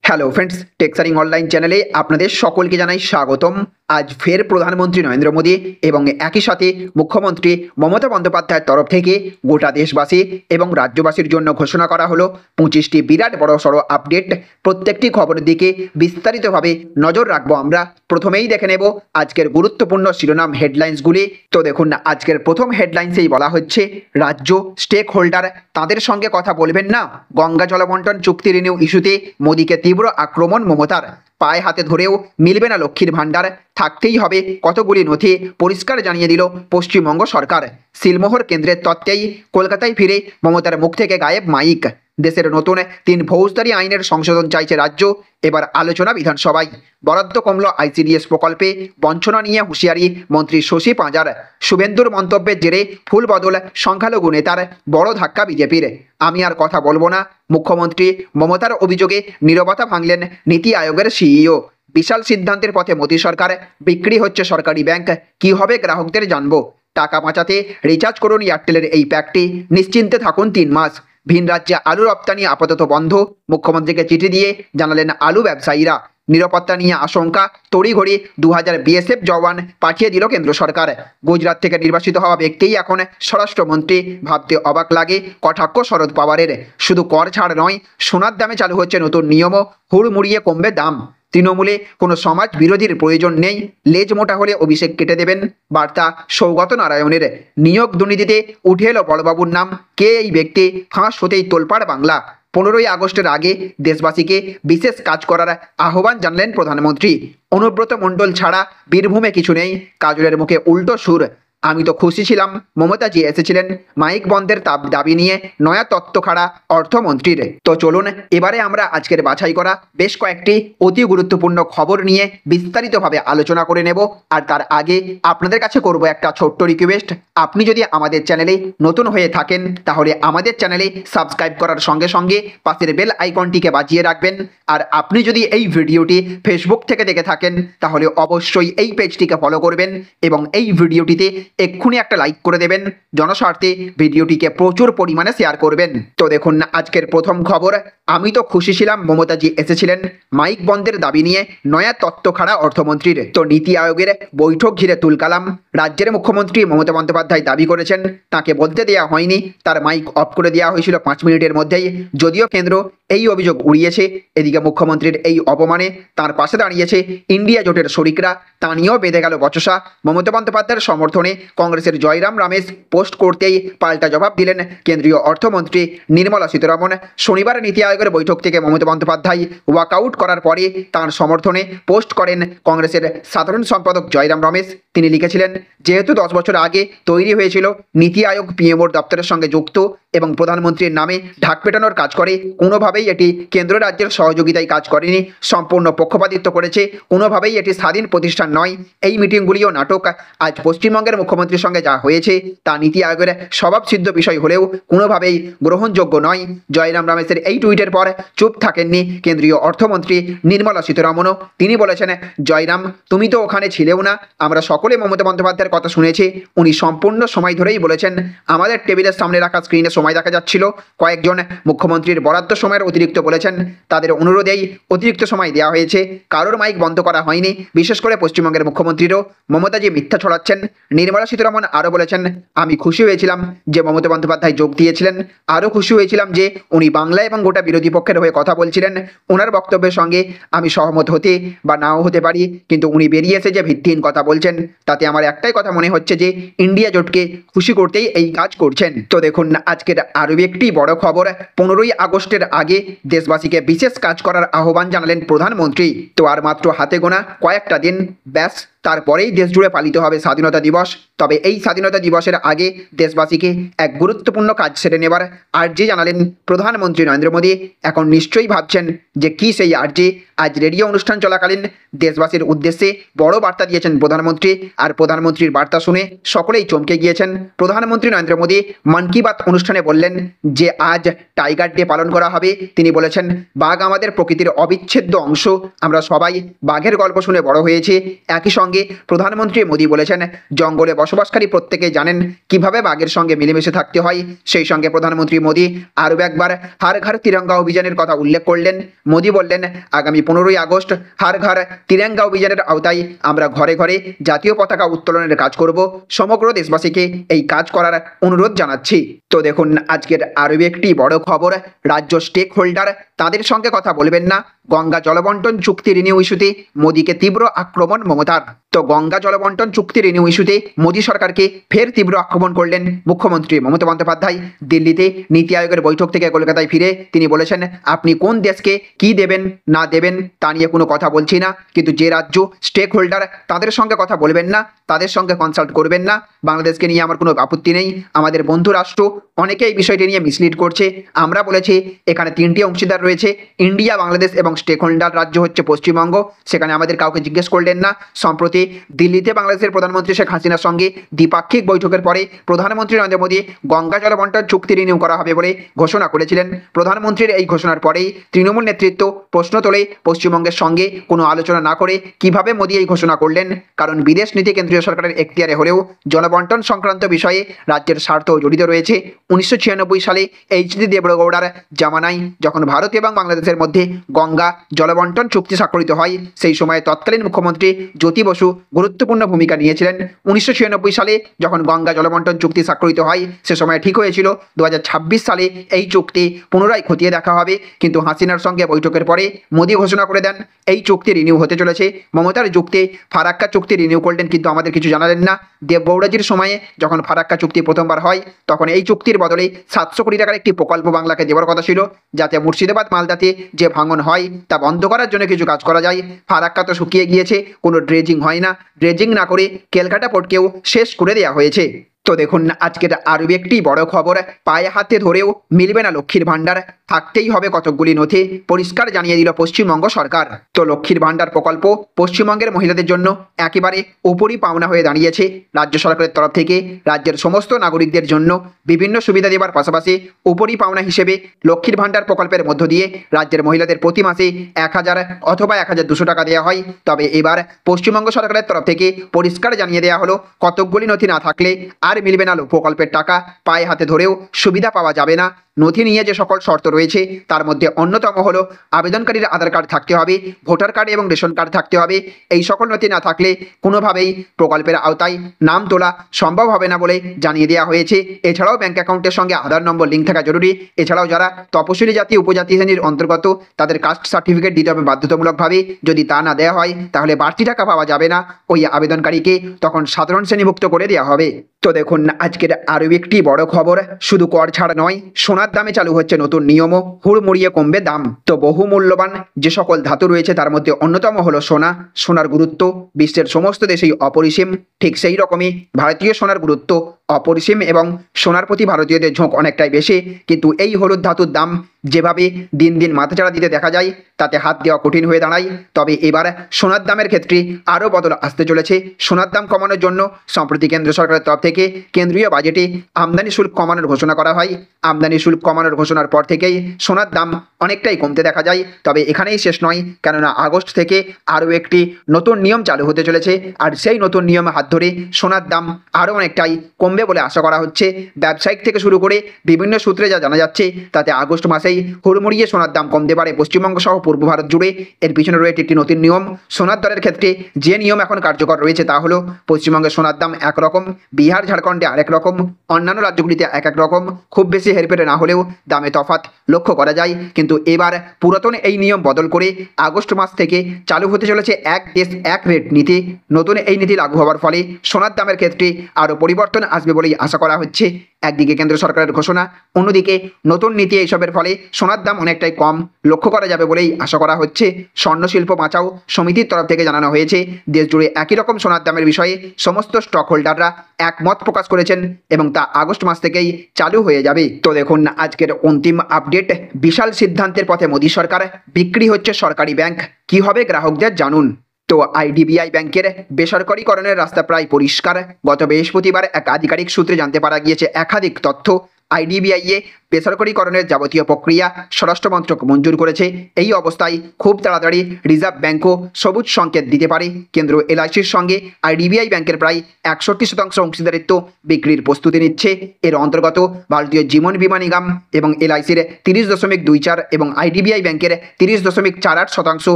Hello friends, টেক্সারিং online চ্যানেলে আপনাদের সকলকে জানাই স্বাগতম। আজ ফের প্রধানমন্ত্রী নরেন্দ্র মোদী এবং একই সাথে মুখ্যমন্ত্রী মমতা বন্দ্যোপাধ্যায়ের তরফ থেকে গোটা দেশবাসী এবং রাজ্যবাসীর জন্য ঘোষণা করা হলো 25টি বিরাট বড়সড় আপডেট। প্রত্যেকটি খবরের দিকে বিস্তারিতভাবে নজর রাখবো আমরা। প্রথমেই দেখে নেব আজকের গুরুত্বপূর্ণ শিরোনাম হেডলাইন্সগুলি। তো দেখুন না, আজকের প্রথম হেডলাইন্সেই বলা হচ্ছে রাজ্য স্টেক হোল্ডার তাদের সঙ্গে কথা বলবেন না। গঙ্গা জলবন্টন চুক্তি রিনিউ ইস্যুতে মোদীকে তীব্র আক্রমণ মমতার। পায়ে হাতে ধরেও মিলবে না লক্ষ্মীর ভাণ্ডার, থাকতেই হবে কতগুলি নথি, পরিষ্কার জানিয়ে দিল পশ্চিমবঙ্গ সরকার। সিলমোহর কেন্দ্রের তত্ত্বেই কলকাতায় ফিরে মমতার মুখ থেকে গায়েব মাইক। দেশের নতুন 3 ফৌজদারি আইনের সংশোধন চাইছে রাজ্য, এবার আলোচনা বিধানসভায়। বরাদ্দ কমল আইসিডিএস প্রকল্পে, বঞ্চনা নিয়ে হুঁশিয়ারি মন্ত্রী শশী পাঁজার। শুভেন্দুর মন্তব্যের জেরে ফুল বদল সংখ্যালঘু নেতার, বড় ধাক্কা বিজেপির। আমি আর কথা বলবো না, মুখ্যমন্ত্রী মমতার অভিযোগে নীরবতা ভাঙলেন নীতি আয়োগের সিইও। বিশাল সিদ্ধান্তের পথে মোদী সরকার, বিক্রি হচ্ছে সরকারি ব্যাংক, কি হবে গ্রাহকদের জানবো। টাকা বাঁচাতে রিচার্জ করুন এয়ারটেলের এই প্যাকটি, নিশ্চিন্তে থাকুন 3 মাস। ভিন রাজ্যে আলু রপ্তানি আপাতত বন্ধ, মুখ্যমন্ত্রীকে চিঠি দিয়ে জানালেন আলু ব্যবসায়ীরা। নিরাপত্তা নিয়ে আশঙ্কা, তড়িঘড়ি 2000 বিএসএফ জওয়ান পাঠিয়ে দিল কেন্দ্র সরকার। গুজরাট থেকে নির্বাচিত হওয়া ব্যক্তিই এখন স্বরাষ্ট্রমন্ত্রী, ভাবতে অবাক লাগে কটাক্ষ শরদ পাওয়ারের। শুধু কর ছাড় নয়, সোনার দামে চালু হচ্ছে নতুন নিয়মও, হুড়মুড়িয়ে কমবে দাম। তৃণমূলে কোনো সমাজ বিরোধীর প্রয়োজন নেই, লেজ মোটা হলে অভিষেক কেটে দেবেন, বার্তা সৌগত নারায়ণের। নিয়োগ দুর্নীতিতে উঠে এলো বড়বাবুর নাম, কে এই ব্যক্তি, ফাঁস হতেই তোলপাড় বাংলা। 15ই আগস্টের আগে দেশবাসীকে বিশেষ কাজ করার আহ্বান জানলেন প্রধানমন্ত্রী। অনুব্রত মণ্ডল ছাড়া বীরভূমে কিছু নেই, কাজলের মুখে উল্টো সুর। আমি তো খুশি ছিলাম মমতাজি এসেছিলেন, মাইক বন্ধের দাবি নিয়ে নয়া তত্ত্ব খাড়া অর্থমন্ত্রীর। তো চলুন এবারে আমরা আজকের বাছাই করা বেশ কয়েকটি অতি গুরুত্বপূর্ণ খবর নিয়ে বিস্তারিতভাবে আলোচনা করে নেব। আর তার আগে আপনাদের কাছে করব একটা ছোট্ট রিকোয়েস্ট, আপনি যদি আমাদের চ্যানেলে নতুন হয়ে থাকেন তাহলে আমাদের চ্যানেলে সাবস্ক্রাইব করার সঙ্গে সঙ্গে পাশের বেল আইকনটিকে বাজিয়ে রাখবেন। আর আপনি যদি এই ভিডিওটি ফেসবুক থেকে দেখে থাকেন তাহলে অবশ্যই এই পেজটিকে ফলো করবেন এবং এই ভিডিওটিতে এক্ষুনি একটা লাইক করে দেবেন। জনস্বার্থে ভিডিওটিকে প্রচুর পরিমাণে শেয়ার করবেন। তো দেখুন না, আজকের প্রথম খবর, আমি তো খুশি ছিলাম মমতাজি এসেছিলেন, মাইক বন্ধের দাবি নিয়ে নয়া তত্ত্ব খাড়া অর্থমন্ত্রীর। তো নীতি আয়োগের বৈঠক ঘিরে তুলকালাম। রাজ্যের মুখ্যমন্ত্রী মমতা বন্দ্যোপাধ্যায় দাবি করেছেন তাকে বলতে দেওয়া হয়নি, তার মাইক অফ করে দেওয়া হয়েছিল 5 মিনিটের মধ্যেই। যদিও কেন্দ্র এই অভিযোগ উড়িয়েছে, এদিকে মুখ্যমন্ত্রীর এই অপমানে তার পাশে দাঁড়িয়েছে ইন্ডিয়া জোটের শরিকরা, তা নিয়েও বেঁধে গেল বচসা। মমতা বন্দ্যোপাধ্যায়ের সমর্থনে কংগ্রেসের জয়রাম রমেশ পোস্ট করতেই পাল্টা জবাব দিলেন কেন্দ্রীয় অর্থমন্ত্রী নির্মলা সীতারমণ। শনিবার নীতি আয়োগের বৈঠক থেকে মমতা বন্দ্যোপাধ্যায় ওয়াকআউট করার পরে তার সমর্থনে পোস্ট করেন কংগ্রেসের সাধারণ সম্পাদক জয়রাম রমেশ। তিনি লিখেছিলেন, যেহেতু 10 বছর আগে তৈরি হয়েছিল নীতি আয়োগ পিএমওর দপ্তরের সঙ্গে যুক্ত এবং প্রধানমন্ত্রীর নামে ঢাক পেটানোর কাজ করে, কোনোভাবেই এটি কেন্দ্র রাজ্যের সহযোগিতায় কাজ করেনি, সম্পূর্ণ পক্ষপাতিত্ব করেছে, কোনোভাবেই এটি স্বাধীন প্রতিষ্ঠান নয়। এই মিটিংগুলিও নাটক। আজ পশ্চিমবঙ্গের মুখ্যমন্ত্রীর সঙ্গে যা হয়েছে তা নীতি আয়োগের স্বভাবসিদ্ধ বিষয় হলেও কোনোভাবেই গ্রহণযোগ্য নয়। জয়রাম রমেশের এই টুইটের পর চুপ থাকেননি কেন্দ্রীয় অর্থমন্ত্রী নির্মলা সীতারমণও। তিনি বলেছেন, জয়রাম তুমি তো ওখানে ছিলেও না, আমরা সকলে মমতা বন্দ্যোপাধ্যায়ের কথা শুনেছি। উনি সম্পূর্ণ সময় ধরেই বলেছেন, আমাদের টেবিলের সামনে রাখা স্ক্রিনে সময় দেখা যাচ্ছিল, কয়েকজন মুখ্যমন্ত্রীর বরাদ্দ সময়ের অতিরিক্ত বলেছেন, তাদের অনুরোধেই অতিরিক্ত সময় দেওয়া হয়েছে, কারোর মাইক বন্ধ করা হয়নি। বিশেষ করে পশ্চিমবঙ্গের মুখ্যমন্ত্রীরও মমতাজি মিথ্যা ছড়াচ্ছেন। নির্মলা সীতারমণ আরও বলেছেন, আমি খুশি হয়েছিলাম যে মমতা বন্দ্যোপাধ্যায় যোগ দিয়েছিলেন, আরও খুশি হয়েছিলাম যে উনি বাংলা এবং গোটা বিরোধী পক্ষের হয়ে কথা বলছিলেন। ওনার বক্তব্যের সঙ্গে আমি সহমত হতে বা নাও হতে পারি, কিন্তু উনি বেরিয়ে এসে যে ভিত্তিহীন কথা বলছেন তাতে আমার একটাই কথা মনে হচ্ছে যে ইন্ডিয়া জোটকে খুশি করতেই এই কাজ করছেন। তো দেখুন না, আজকের আরও একটি বড় খবর, 15ই আগস্টের আগে দেশবাসীকে বিশেষ কাজ করার আহ্বান জানালেন প্রধানমন্ত্রী। তো আর মাত্র হাতে গোনা কয়েকটা দিন, ব্যাস তারপরেই দেশ জুড়ে পালিত হবে স্বাধীনতা দিবস। তবে এই স্বাধীনতা দিবসের আগে দেশবাসীকে এক গুরুত্বপূর্ণ কাজ সেরে নেবার আর্জি জানালেন প্রধানমন্ত্রী নরেন্দ্র মোদী। এখন নিশ্চয়ই ভাবছেন যে কী সেই আর্জি। আজ রেডিও অনুষ্ঠান চলাকালীন দেশবাসীর উদ্দেশ্যে বড় বার্তা দিয়েছেন প্রধানমন্ত্রী। আর প্রধানমন্ত্রীর বার্তা শুনে সকলেই চমকে গিয়েছেন। প্রধানমন্ত্রী নরেন্দ্র মোদী মন কি বাত অনুষ্ঠানে বললেন যে আজ টাইগার ডে পালন করা হবে। তিনি বলেছেন, বাঘ আমাদের প্রকৃতির অবিচ্ছেদ্য অংশ, আমরা সবাই বাঘের গল্প শুনে বড় হয়েছি, একই সঙ্গে সঙ্গে প্রধানমন্ত্রী মোদী বলেছেন, জঙ্গলে বসবাসকারী প্রত্যেকেই জানেন কিভাবে বাঘের সঙ্গে মিলেমিশে থাকতে হয়। সেই সঙ্গে প্রধানমন্ত্রী মোদী আরও একবার হর ঘর তিরঙ্গা অভিযানের কথা উল্লেখ করলেন। মোদী বললেন, আগামী 15ই আগস্ট হর ঘর তিরঙ্গা অভিযানের আওতায় আমরা ঘরে ঘরে জাতীয় পতাকা উত্তোলনের কাজ করব। সমগ্র দেশবাসীকে এই কাজ করার অনুরোধ জানাচ্ছি। তো দেখুন আজকের আরও একটি বড় খবর, রাজ্য স্টেক হোল্ডার তাদের সঙ্গে কথা বলবেন না। গঙ্গা জলবন্টন চুক্তি রিনিউ ইস্যুতে মোদীকে তীব্র আক্রমণ মমতার। তো গঙ্গা জলবন্টন চুক্তি রিনিউ ইস্যুতে মোদী সরকারকে ফের তীব্র আক্রমণ করলেন মুখ্যমন্ত্রী মমতা বন্দ্যোপাধ্যায়। দিল্লিতে নীতি আয়োগের বৈঠক থেকে কলকাতায় ফিরে তিনি বলেছেন, আপনি কোন দেশকে কি দেবেন না দেবেন তা নিয়ে কোনো কথা বলছি না, কিন্তু যে রাজ্য স্টেক হোল্ডার তাদের সঙ্গে কথা বলবেন না, তাদের সঙ্গে কনসাল্ট করবেন না। বাংলাদেশকে নিয়ে আমার কোনো আপত্তি নেই, আমাদের বন্ধু রাষ্ট্র অনেকে এই বিষয়টি নিয়ে মিসলিড করছে। আমরা বলেছি এখানে 3টি অংশীদার রয়েছে, ইন্ডিয়া, বাংলাদেশ এবং স্টেক হোল্ডার রাজ্য হচ্ছে পশ্চিমবঙ্গ। সেখানে আমাদের কাউকে জিজ্ঞেস করলেন না। সম্প্রতি দিল্লিতে বাংলাদেশের প্রধানমন্ত্রী শেখ হাসিনার সঙ্গে দ্বিপাক্ষিক বৈঠকের পরে প্রধানমন্ত্রী নরেন্দ্র মোদী গঙ্গা জলবন্টন চুক্তি রিনিউ করা হবে বলে ঘোষণা করেছিলেন। প্রধানমন্ত্রীর এই ঘোষণার পরেই তৃণমূল নেতৃত্ব প্রশ্ন তোলে, পশ্চিমবঙ্গের সঙ্গে কোনো আলোচনা না করে কিভাবে মোদী এই ঘোষণা করলেন। কারণ বিদেশ নীতি কেন্দ্রীয় সরকারের এখতিয়ারে হলেও জলবন্টন সংক্রান্ত বিষয়ে রাজ্যের স্বার্থ জড়িত রয়েছে। 1996 সালে এইচ.ডি. দেবেগৌড়ার জামানায় যখন ভারত এবং বাংলাদেশের মধ্যে গঙ্গা জলবন্টন চুক্তি স্বাক্ষরিত হয়, সেই সময় তৎকালীন মুখ্যমন্ত্রী জ্যোতি বসু গুরুত্বপূর্ণ ভূমিকা নিয়েছিলেন। 1996 সালে যখন গঙ্গা জলবন্টন চুক্তি স্বাক্ষরিত হয়, সে সময় ঠিক হয়েছিল 2026 সালে এই চুক্তি পুনরায় খতিয়ে দেখা হবে। কিন্তু হাসিনার সঙ্গে বৈঠকের পরে মোদী ঘোষণা করে দেন এই চুক্তি রিনিউ হতে চলেছে। মমতার যুক্তি ফারাক্কা চুক্তি রিনিউ করলেন, কিন্তু আমাদের কিছু জানালেন না। দেবগৌড়াজির সময়ে যখন ফারাক্কা চুক্তি প্রথমবার হয়, তখন এই চুক্তির বদলে 700 কোটি টাকার একটি প্রকল্প বাংলাকে দেওয়ার কথা ছিল, যাতে মুর্শিদাবাদ মালদাতে যে ভাঙন হয় তা বন্ধ করার জন্য কিছু কাজ করা যায়। ফারাক্কা তো শুকিয়ে গিয়েছে, কোনো ড্রেজিং হয় না, ড্রেজিং না করে কেলকাটা পোর্টকেও শেষ করে দেওয়া হয়েছে। তো দেখুন আজকের আরও একটি বড় খবর, পায়ে হাতে ধরেও মিলবে না লক্ষ্মীর ভাণ্ডার, থাকতেই হবে কতকগুলি নথি, পরিষ্কার জানিয়ে দিল পশ্চিমবঙ্গ সরকার। তো লক্ষ্মীর ভাণ্ডার প্রকল্প পশ্চিমবঙ্গের মহিলাদের জন্য একেবারে উপরি পাওনা হয়ে দাঁড়িয়েছে। রাজ্য সরকারের তরফ থেকে রাজ্যের সমস্ত নাগরিকদের জন্য বিভিন্ন সুবিধা দেওয়ার পাশাপাশি উপরি পাওনা হিসেবে লক্ষ্মীর ভাণ্ডার প্রকল্পের মধ্য দিয়ে রাজ্যের মহিলাদের প্রতি মাসে 1000 অথবা 1200 টাকা দেওয়া হয়। তবে এবার পশ্চিমবঙ্গ সরকারের তরফ থেকে পরিষ্কার জানিয়ে দেওয়া হলো, কতকগুলি নথি না থাকলে আর মিলবে না প্রকল্পের টাকা, পায়ে হাতে ধরেও সুবিধা পাওয়া যাবে না। নথি নিয়ে যে সকল শর্ত রয়েছে তার মধ্যে অন্যতম হলো আবেদনকারীর আধার কার্ড থাকতে হবে, ভোটার কার্ড এবং রেশন কার্ড থাকতে হবে। এই সকল নথি না থাকলে কোনোভাবেই প্রকল্পের আওতায় নাম তোলা সম্ভব হবে না বলে জানিয়ে দেওয়া হয়েছে। এছাড়াও ব্যাংক অ্যাকাউন্টের সঙ্গে আধার নম্বর লিঙ্ক থাকা জরুরি। এছাড়াও যারা তপশিলি জাতি উপজাতি শ্রেণীর অন্তর্গত, তাদের কাস্ট সার্টিফিকেট দিতে হবে বাধ্যতামূলকভাবে। যদি তা না দেওয়া হয় তাহলে বাড়তি টাকা পাওয়া যাবে না, ওই আবেদনকারীকে তখন সাধারণ শ্রেণীভুক্ত করে দেওয়া হবে। তো দেখুন আজকের আরও একটি বড় খবর, শুধু কর ছাড় নয়, সোনার দামে চালু হচ্ছে নতুন নিয়মও, হুড়মুড়িয়ে কমবে দাম। তো বহু মূল্যবান যে সকল ধাতু রয়েছে তার মধ্যে অন্যতম হলো সোনা। সোনার গুরুত্ব বিশ্বের সমস্ত দেশেই অপরিসীম, ঠিক সেই রকমই ভারতীয় সোনার গুরুত্ব অপরিসীম এবং সোনার প্রতি ভারতীয়দের ঝোঁক অনেকটাই বেশি। কিন্তু এই হলুদ ধাতুর দাম যেভাবে দিন দিন মাথাচাড়া দিতে দেখা যায়, তাতে হাত দেওয়া কঠিন হয়ে দাঁড়ায়। তবে এবার সোনার দামের ক্ষেত্রে আরও বদল আসতে চলেছে। সোনার দাম কমানোর জন্য সম্প্রতি কেন্দ্র সরকারের তরফ থেকে কেন্দ্রীয় বাজেটে আমদানি শুল্ক কমানোর ঘোষণা করা হয়। আমদানি শুল্ক কমানোর ঘোষণার পর থেকেই সোনার দাম অনেকটাই কমতে দেখা যায়। তবে এখানেই শেষ নয়, কেননা আগস্ট থেকে আরও একটি নতুন নিয়ম চালু হতে চলেছে, আর সেই নতুন নিয়মের হাত ধরে সোনার দাম আরও অনেকটাই কমবে বলে আশা করা হচ্ছে। ব্যবসায়িক থেকে শুরু করে বিভিন্ন সূত্রে যা জানা যাচ্ছে, তাতে আগস্ট মাসেই হুড়মুড়িয়ে সোনার দাম কমতে পারে পশ্চিমবঙ্গ সহ পূর্ব ভারত জুড়ে। এর পিছনে রয়েছে একটি নতুন নিয়ম। সোনার দরের ক্ষেত্রে যে নিয়ম এখন কার্যকর রয়েছে তা হলো, পশ্চিমবঙ্গের সোনার দাম একরকম, বিহার ঝাড়খণ্ডে আরেক রকম, অন্যান্য রাজ্যগুলিতে এক এক রকম। খুব বেশি হেরফেরে না হলেও দামে তফাৎ লক্ষ্য করা যায়। কিন্তু এবার পুরাতন এই নিয়ম বদল করে আগস্ট মাস থেকে চালু হতে চলেছে এক দেশ এক রেট নীতি। নতুন এই নীতি লাগু হওয়ার ফলে সোনার দামের ক্ষেত্রে আরও পরিবর্তন আসবে বলেই আশা করা হচ্ছে। একদিকে কেন্দ্র সরকারের ঘোষণা, অন্যদিকে নতুন নীতি, এইসবের ফলে সোনার দাম অনেকটাই কম লক্ষ্য করা যাবে বলেই আশা করা হচ্ছে। স্বর্ণশিল্প বাঁচাও সমিতির তরফ থেকে জানানো হয়েছে, দেশ জুড়ে একই রকম সোনার দামের বিষয়ে সমস্ত স্টক হোল্ডাররা একমত প্রকাশ করেছেন এবং তা আগস্ট মাস থেকেই চালু হয়ে যাবে। তো দেখুন আজকের অন্তিম আপডেট, বিশাল সিদ্ধান্তের পথে মোদী সরকার, বিক্রি হচ্ছে সরকারি ব্যাংক, কি হবে গ্রাহকদের জানুন। তো আইডিবিআই ব্যাংকের বেসরকারীকরণের রাস্তা প্রায় পরিষ্কার। গত বৃহস্পতিবার এক আধিকারিক সূত্রে জানতে পারা গিয়েছে একাধিক তথ্য। আইডিবিআই এ বেসরকারীকরণের যাবতীয় প্রক্রিয়া স্বরাষ্ট্র মন্ত্রক মঞ্জুর করেছে। এই অবস্থায় খুব তাড়াতাড়ি রিজার্ভ ব্যাংকও সবুজ সংকেত দিতে পারে। কেন্দ্র এলআইসির সঙ্গে আইডিবিআই ব্যাংকের প্রায় 61% অংশীদারিত্ব বিক্রির প্রস্তুতি নিচ্ছে। এর অন্তর্গত ভারতীয় জীবন বীমা নিগম এবং এলআইসির 30.24 এবং আইডিবিআই ব্যাংকের 30.48%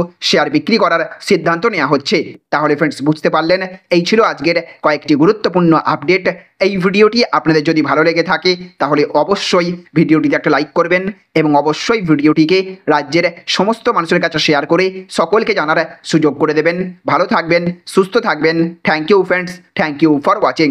শেয়ার বিক্রি করার সিদ্ধান্ত নেওয়া হচ্ছে। তাহলে ফ্রেন্ডস, বুঝতে পারলেন, এই ছিল আজকের কয়েকটি গুরুত্বপূর্ণ আপডেট। এই ভিডিওটি আপনাদের যদি ভালো লেগে থাকে তাহলে অবশ্যই ভিডিওটিতে একটা লাইক করবেন এবং অবশ্যই ভিডিওটিকে রাজ্যের সমস্ত মানুষের কাছে শেয়ার করে সকলকে জানার সুযোগ করে দেবেন। ভালো থাকবেন, সুস্থ থাকবেন। Thank you friends, thank you for watching.